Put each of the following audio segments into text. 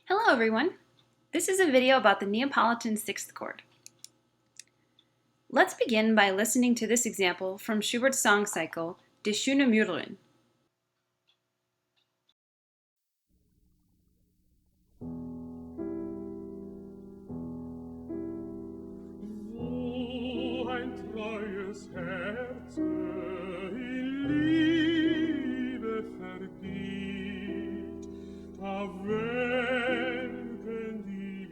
Hello everyone! This is a video about the Neapolitan sixth chord. Let's begin by listening to this example from Schubert's song cycle, Die schöne Müllerin. Wo ein treues Herz in Liebe vergeht, da welken die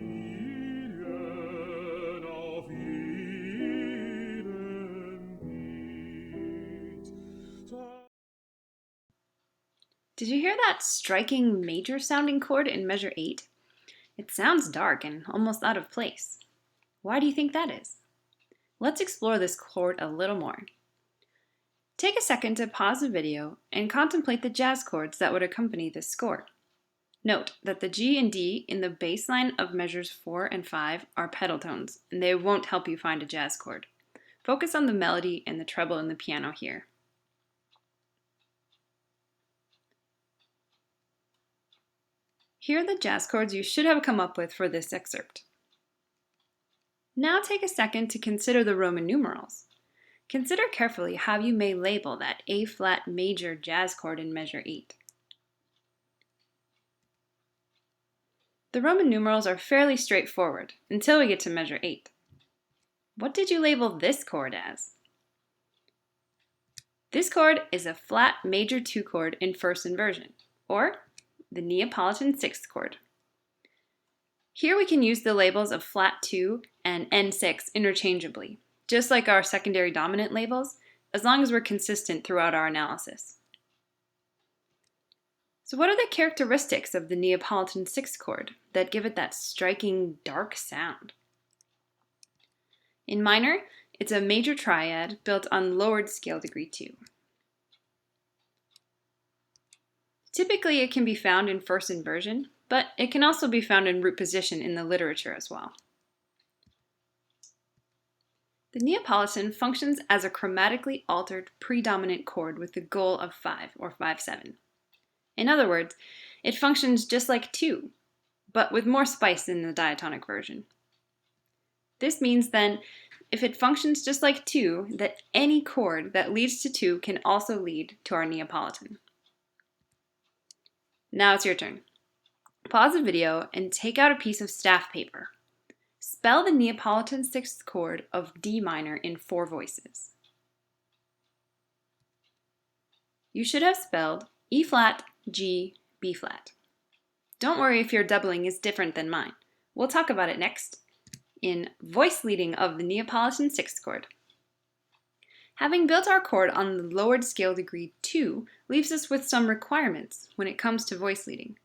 Lilien auf jedem Beet. Did you hear that striking major sounding chord in measure 8? It sounds dark and almost out of place. Why do you think that is? Let's explore this chord a little more. Take a second to pause the video and contemplate the jazz chords that would accompany this score. Note that the G and D in the bass line of measures 4 and 5 are pedal tones, and they won't help you find a jazz chord. Focus on the melody and the treble in the piano here. Here are the jazz chords you should have come up with for this excerpt. Now take a second to consider the Roman numerals. Consider carefully how you may label that A-flat major jazz chord in measure 8. The Roman numerals are fairly straightforward until we get to measure 8. What did you label this chord as? This chord is a flat major 2 chord in first inversion, or the Neapolitan sixth chord. Here we can use the labels of flat 2 and N6 interchangeably, just like our secondary dominant labels, as long as we're consistent throughout our analysis. So what are the characteristics of the Neapolitan sixth chord that give it that striking dark sound? In minor, it's a major triad built on lowered scale degree 2. Typically it can be found in first inversion, but it can also be found in root position in the literature as well. The Neapolitan functions as a chromatically altered predominant chord with the goal of 5 or 5/7. In other words, it functions just like 2, but with more spice in the diatonic version. This means then, if it functions just like 2, that any chord that leads to 2 can also lead to our Neapolitan. Now it's your turn. Pause the video and take out a piece of staff paper. Spell the Neapolitan sixth chord of D minor in 4 voices. You should have spelled E flat, G, B flat. Don't worry if your doubling is different than mine. We'll talk about it next in voice leading of the Neapolitan sixth chord. Having built our chord on the lowered scale degree 2 leaves us with some requirements when it comes to voice leading.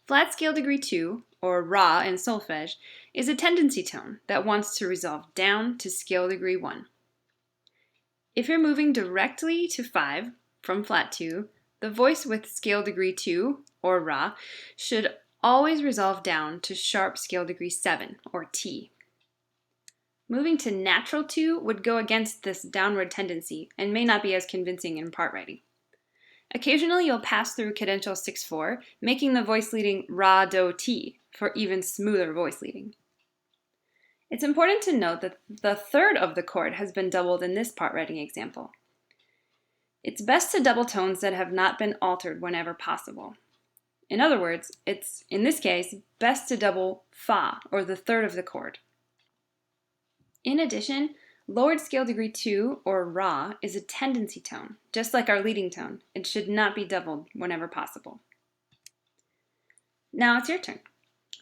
Flat scale degree 2, or Ra in solfege, is a tendency tone that wants to resolve down to scale degree 1. If you're moving directly to 5 from flat 2, the voice with scale degree 2, or Ra, should always resolve down to sharp scale degree 7, or T. Moving to natural 2 would go against this downward tendency and may not be as convincing in part writing. Occasionally you'll pass through cadential 6/4, making the voice leading Ra, Do, Ti for even smoother voice leading. It's important to note that the third of the chord has been doubled in this part writing example. It's best to double tones that have not been altered whenever possible. In other words, it's, in this case, best to double Fa, or the third of the chord. In addition, lowered scale degree 2, or Ra, is a tendency tone, just like our leading tone. It should not be doubled whenever possible. Now it's your turn.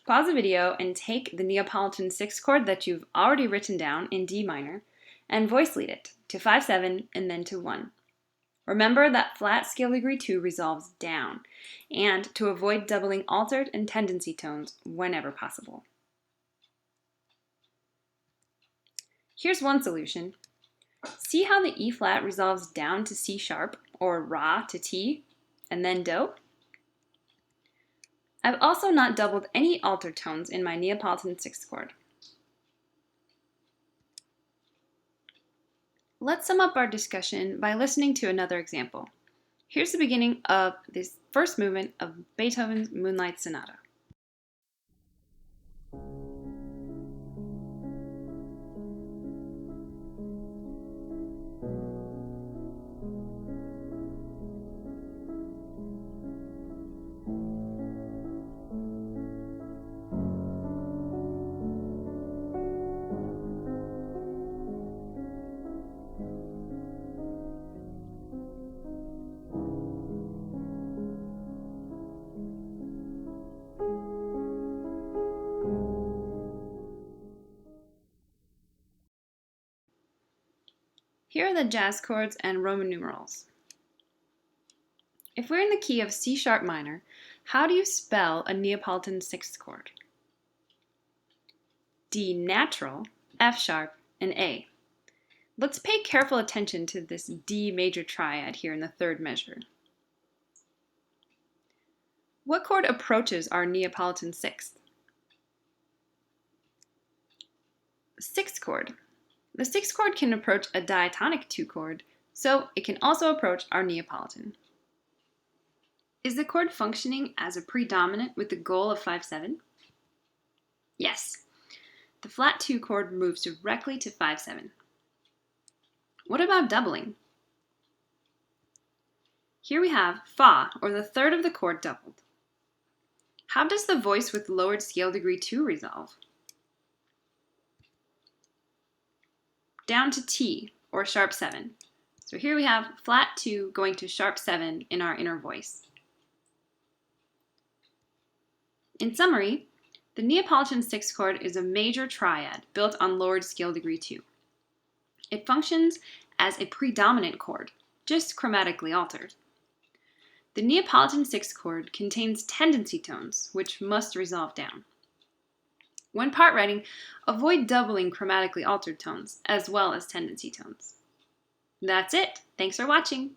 Pause the video and take the Neapolitan sixth chord that you've already written down in D minor and voice lead it to 5/7 and then to 1. Remember that flat scale degree 2 resolves down, and to avoid doubling altered and tendency tones whenever possible. Here's one solution. See how the E flat resolves down to C sharp, or Ra to T, and then Do? I've also not doubled any altered tones in my Neapolitan sixth chord. Let's sum up our discussion by listening to another example. Here's the beginning of this first movement of Beethoven's Moonlight Sonata. Here are the jazz chords and Roman numerals. If we're in the key of C sharp minor, how do you spell a Neapolitan sixth chord? D natural, F sharp, and A. Let's pay careful attention to this D major triad here in the third measure. What chord approaches our Neapolitan sixth? The sixth chord. The sixth chord can approach a diatonic 2 chord, so it can also approach our Neapolitan. Is the chord functioning as a predominant with the goal of 5/7? Yes. The flat 2 chord moves directly to 5/7. What about doubling? Here we have Fa, or the third of the chord, doubled. How does the voice with lowered scale degree 2 resolve? Down to T, or sharp 7. So here we have flat 2 going to sharp 7 in our inner voice. In summary, the Neapolitan sixth chord is a major triad built on lowered scale degree 2. It functions as a predominant chord, just chromatically altered. The Neapolitan sixth chord contains tendency tones, which must resolve down. When part writing, avoid doubling chromatically altered tones, as well as tendency tones. That's it. Thanks for watching.